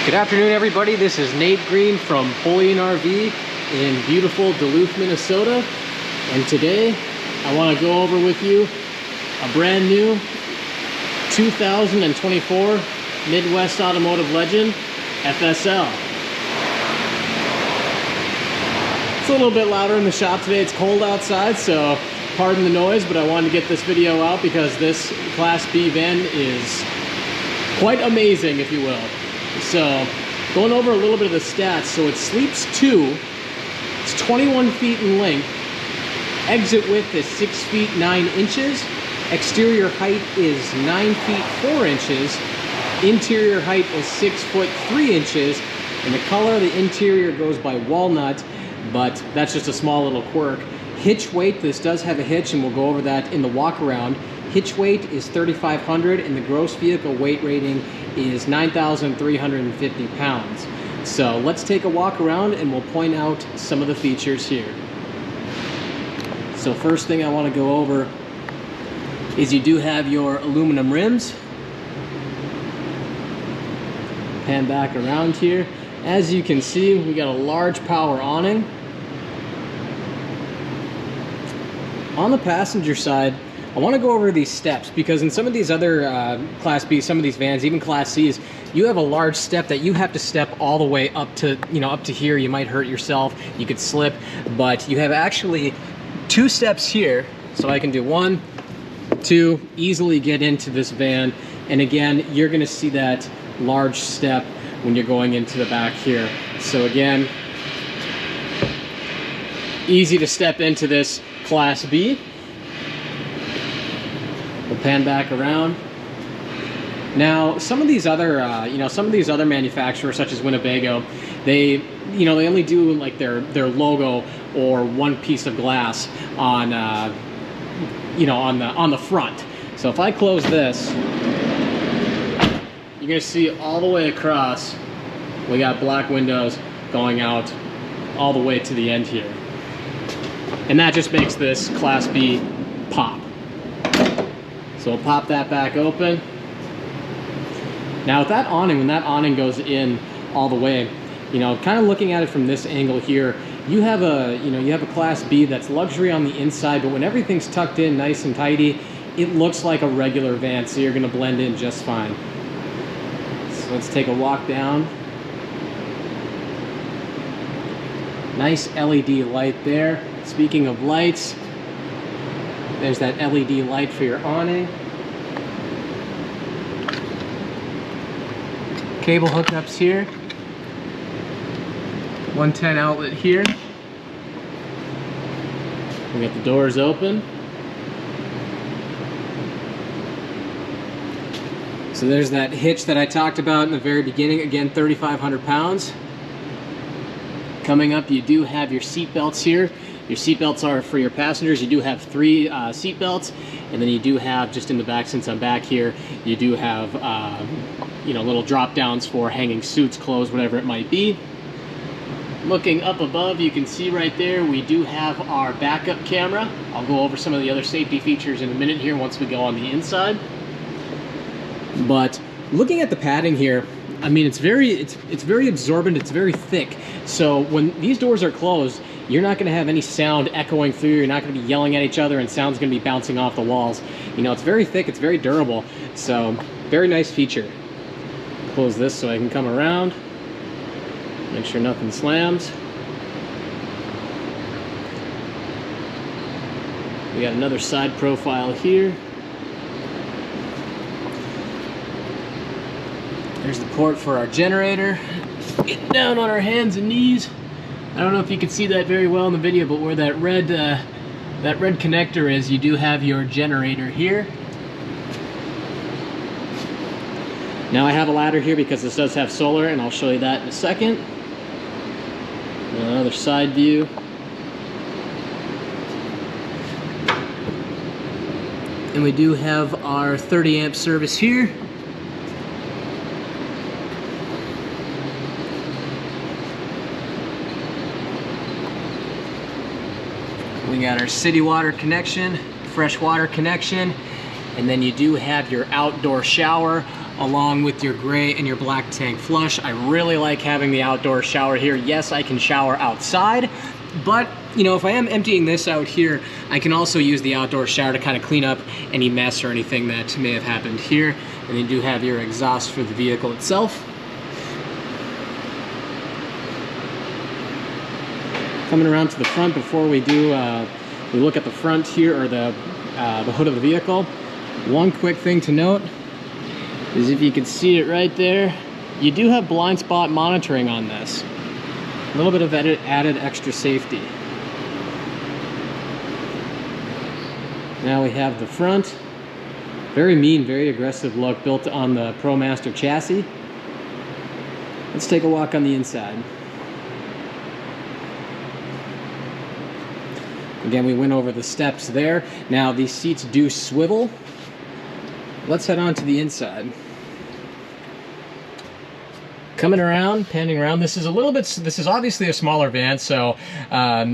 Good afternoon, everybody. This is Nate Green from Bullion RV in beautiful Duluth, Minnesota. And today I want to go over with you a brand new 2024 Midwest Automotive Legend FSL. It's a little bit louder in the shop today. It's cold outside, so pardon the noise, but I wanted to get this video out because this Class B van is quite amazing, if you will. So, going over a little bit of the stats. So it sleeps 2, it's 21 feet in length, exit width is 6 feet 9 inches, exterior height is 9 feet 4 inches, interior height is 6 foot 3 inches, and the color of the interior goes by walnut, but that's just a small little quirk. Hitch weight, this does have a hitch, and we'll go over that in the walk around. Hitch weight is 3,500, and the gross vehicle weight rating is 9,350 pounds. So let's take a walk around and we'll point out some of the features here. So first thing I want to go over is you do have your aluminum rims. Pan back around here. As you can see, we got a large power awning. On the passenger side, I want to go over these steps because in some of these other Class B, some of these vans, even Class C's, you have a large step that you have to step all the way up to, up to here. You might hurt yourself, you could slip, but you have actually 2 steps here. So I can do 1, 2, easily get into this van. And again, you're going to see that large step when you're going into the back here. So again, easy to step into this Class B. We'll pan back around. Now, some of these other, some of these other manufacturers, such as Winnebago, they only do like their logo or one piece of glass on, on the front. So if I close this, you're gonna see all the way across. We got black windows going out all the way to the end here, and that just makes this Class B pop. So we'll pop that back open. Now with that awning, when that awning goes in all the way, kind of looking at it from this angle here, you have a Class B that's luxury on the inside, but when everything's tucked in nice and tidy, it looks like a regular van, so you're gonna blend in just fine. So let's take a walk down. Nice LED light there. Speaking of lights, there's that LED light for your awning. Cable hookups here. 110 outlet here. We got the doors open. So there's that hitch that I talked about in the very beginning. Again, 3,500 pounds. Coming up, you do have your seat belts here. Your seat belts are for your passengers. You do have 3 seat belts, and then you do have, just in the back, since I'm back here, you do have little drop downs for hanging suits, clothes, whatever it might be. Looking up above, you can see right there we do have our backup camera. I'll go over some of the other safety features in a minute here once we go on the inside. But looking at the padding here, I mean, it's very absorbent, it's very thick. So when these doors are closed, you're not going to have any sound echoing through. You're not going to be yelling at each other and sound's going to be bouncing off the walls. It's very thick, it's very durable. So very nice feature. Close this so I can come around. Make sure nothing slams. We got another side profile here. There's the port for our generator. Getting down on our hands and knees. I don't know if you can see that very well in the video, but where that red connector is, you do have your generator here. Now I have a ladder here because this does have solar, and I'll show you that in a second. Another side view. And we do have our 30 amp service here. We got our city water connection, fresh water connection, and then you do have your outdoor shower along with your gray and your black tank flush. I really like having the outdoor shower here. Yes, I can shower outside, but you know, if I am emptying this out here, I can also use the outdoor shower to kind of clean up any mess or anything that may have happened here. And you do have your exhaust for the vehicle itself. Coming around to the front before we do, we look at the front here, or the hood of the vehicle. One quick thing to note is if you can see it right there, you do have blind spot monitoring on this. A little bit of added extra safety. Now we have the front. Very mean, very aggressive look, built on the ProMaster chassis. Let's take a walk on the inside. Again, we went over the steps there. Now these seats do swivel. Let's head on to the inside. Coming around, panning around, this is obviously a smaller van, so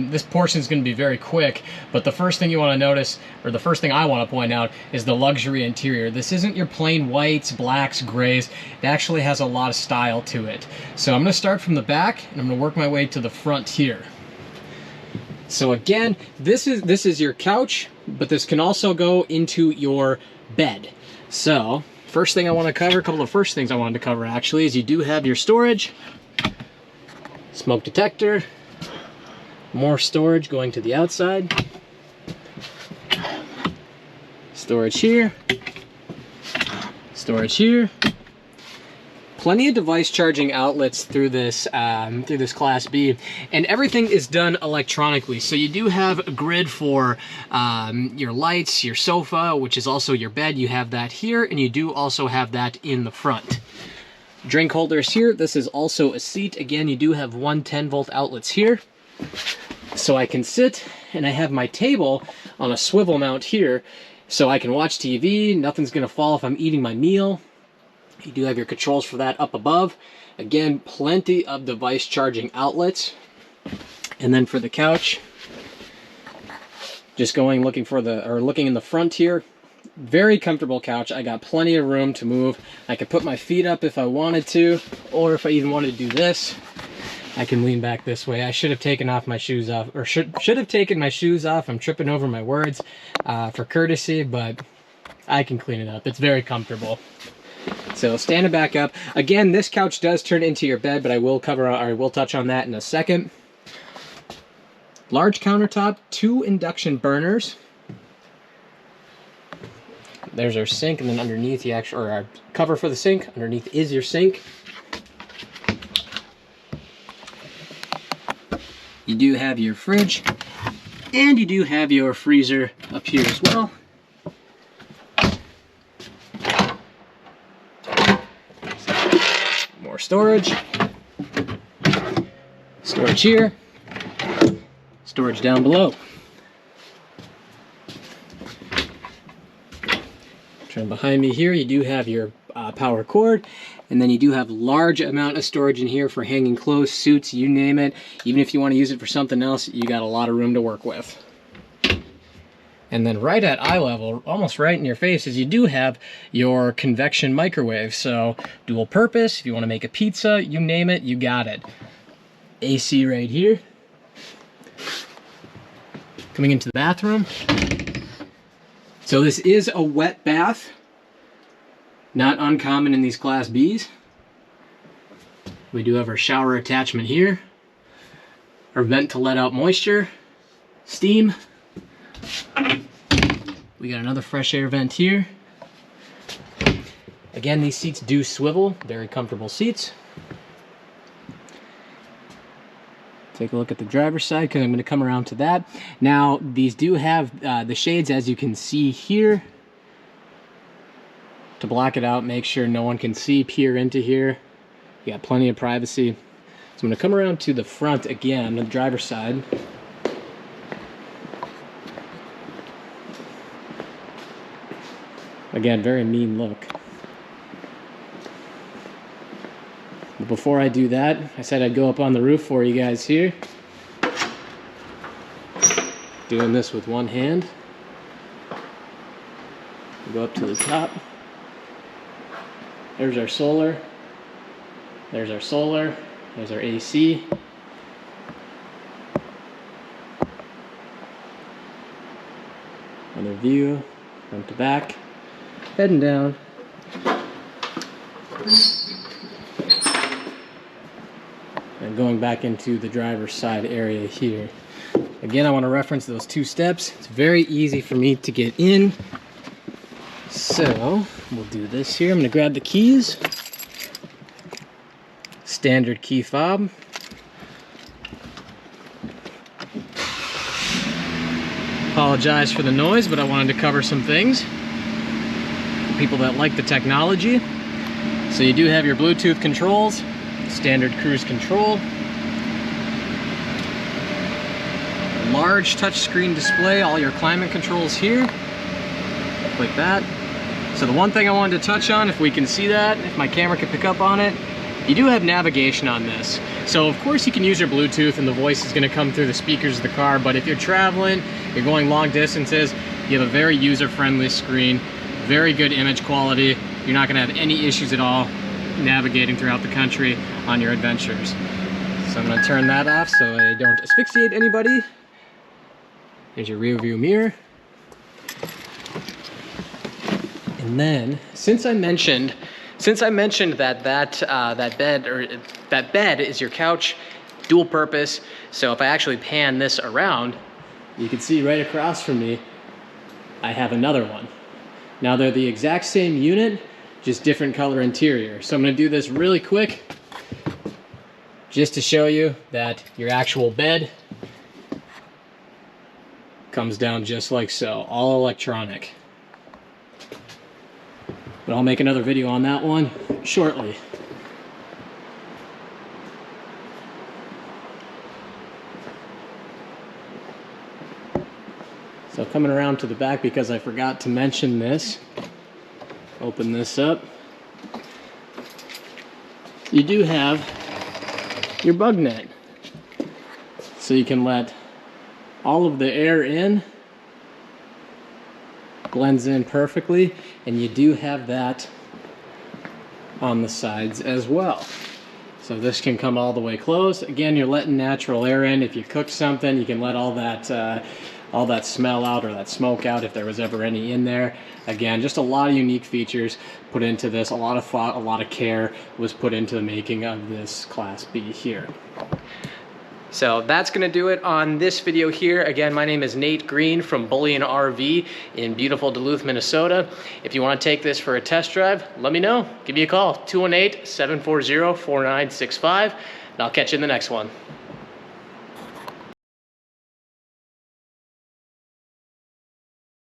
this portion is going to be very quick, but the first thing you want to notice, or the first thing I want to point out, is the luxury interior. This isn't your plain whites, blacks, grays. It actually has a lot of style to it. So I'm going to start from the back, and I'm going to work my way to the front here. So again, this is your couch, but this can also go into your bed. So first thing I want to cover, a couple of first things I wanted to cover actually, is you do have your storage, smoke detector, more storage going to the outside, storage here, storage here. Plenty of device charging outlets through this Class B, and everything is done electronically. So you do have a grid for your lights, your sofa, which is also your bed. You have that here, and you do also have that in the front. Drink holders here. This is also a seat. Again, you do have 110-volt outlets here. So I can sit, and I have my table on a swivel mount here, so I can watch TV. Nothing's gonna fall if I'm eating my meal. You do have your controls for that up above. Again, plenty of device charging outlets. And then for the couch, just looking in the front here. Very comfortable couch. I got plenty of room to move. I could put my feet up if I wanted to, or if I even wanted to do this, I can lean back this way. I should have taken off my shoes off, or should have taken my shoes off. I'm tripping over my words for courtesy, but I can clean it up. It's very comfortable. So standing back up, again, this couch does turn into your bed, but I will touch on that in a second. Large countertop, 2 induction burners. There's our sink, and then underneath our cover for the sink. Underneath is your sink. You do have your fridge, and you do have your freezer up here as well. More storage. Storage here. Storage down below. Turn behind me here, you do have your power cord, and then you do have large amount of storage in here for hanging clothes, suits, you name it. Even if you want to use it for something else, you got a lot of room to work with. And then right at eye level, almost right in your face, is you do have your convection microwave. So dual purpose, if you want to make a pizza, you name it, you got it. AC right here. Coming into the bathroom. So this is a wet bath. Not uncommon in these Class Bs. We do have our shower attachment here. Our vent to let out moisture, steam. We got another fresh air vent here. Again, these seats do swivel, very comfortable seats. Take a look at the driver's side, because I'm going to come around to that. Now, these do have the shades, as you can see here, to block it out, make sure no one can peer into here. You got plenty of privacy. So I'm going to come around to the front again, the driver's side. Again, very mean look. But before I do that, I said I'd go up on the roof for you guys here. Doing this with one hand. Go up to the top. There's our solar. There's our solar. There's our AC. Another view, front to back. Heading down. And going back into the driver's side area here. Again, I want to reference those 2 steps. It's very easy for me to get in. So, we'll do this here. I'm going to grab the keys. Standard key fob. Apologize for the noise, but I wanted to cover some things. For people that like the technology. So you do have your Bluetooth controls, standard cruise control. Large touchscreen display, all your climate controls here. Click that. So the one thing I wanted to touch on, if we can see that, if my camera can pick up on it, you do have navigation on this. So of course you can use your Bluetooth and the voice is going to come through the speakers of the car, but if you're traveling, you're going long distances, you have a very user-friendly screen, very good image quality. You're not going to have any issues at all navigating throughout the country on your adventures. So I'm going to turn that off so I don't asphyxiate anybody. Here's your rear view mirror. And then, since I mentioned that that bed is your couch, dual purpose. So if I actually pan this around, you can see right across from me, I have another one. Now they're the exact same unit, just different color interior. So I'm going to do this really quick, just to show you that your actual bed comes down just like so, all electronic. But I'll make another video on that one shortly. So coming around to the back, because I forgot to mention this, open this up. You do have your bug net. So you can let all of the air in, blends in perfectly, and you do have that on the sides as well. So this can come all the way closed. Again, you're letting natural air in. If you cook something, you can let all that smell out or that smoke out if there was ever any in there. Again, just a lot of unique features put into this. A lot of thought, a lot of care was put into the making of this Class B here. So that's going to do it on this video here. Again, my name is Nate Green from Bullion RV in beautiful Duluth, Minnesota. If you want to take this for a test drive, let me know. Give me a call, 218-740-4965, and I'll catch you in the next one.